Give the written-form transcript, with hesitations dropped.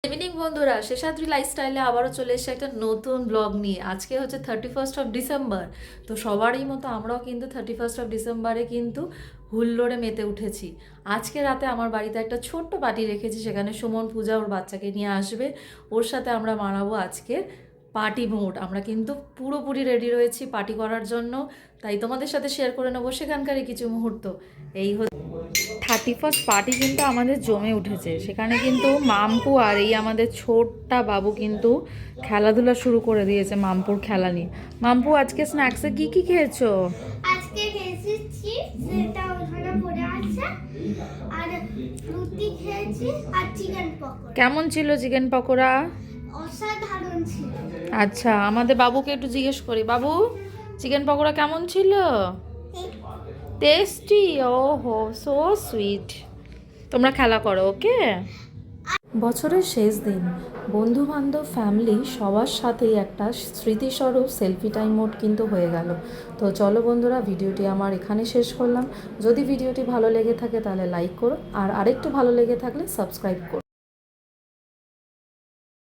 Evening বন্ধুরা, শেষাদ্রি লাইফস্টাইলে আবারও চলে এসেছে একটা নতুন ব্লগ নিয়ে। আজকে হচ্ছে 31 ডিসেম্বর। তো সবারই মতো আমরাও কিন্তু 31 ডিসেম্বরে কিন্তু হুল্লোড়ে মেতে উঠেছি। আজকে রাতে আমার বাড়িতে একটা ছোট্ট পার্টি রেখেছি, সেখানে সুমন পূজা ওর বাচ্চাকে নিয়ে আসবে। ওর সাথে আমরা মানাবো আজকের পার্টি মুড। আমরা কিন্তু পুরোপুরি রেডি রয়েছি পার্টি করার জন্য, তাই তোমাদের সাথে শেয়ার করে নেবো সেখানকারই কিছু মুহূর্ত। এই 31 পার্টি কিন্তু আমাদের জমে উঠেছে। সেখানে কিন্তু মামপু আর এই আমাদের ছোট্টা বাবু কিন্তু খেলাধুলা শুরু করে দিয়েছে মামপুর খেলা নিয়ে। মামপু, আজকে স্ন্যাক্সে কি কি খেয়েছো? আজকে খেয়েছি চিপস, যেটা ওখানে পড়ে আছে, আর ফ্রুটি খেয়েছি, আর চিকেন পকোড়া। কেমন ছিল চিকেন পকোড়া? অসাধারণ ছিল। আচ্ছা, আমাদের বাবুকে একটু জিজ্ঞেস করি। বাবু, চিকেন পকোড়া কেমন ছিল? টেস্টি। ও হো, সো সুইট। তোমরা খেলা করো, ওকে? বছরের শেষ দিন, বন্ধু বান্ধব ফ্যামিলি সবার সাথেই একটা স্মৃতিস্বরূপ সেলফি টাইম মোড কিন্তু হয়ে গেল। তো চলো বন্ধুরা, ভিডিওটি আমার এখানে শেষ করলাম। যদি ভিডিওটি ভালো লেগে থাকে তাহলে লাইক করো, আর আরেকটু ভালো লেগে থাকলে সাবস্ক্রাইব করো।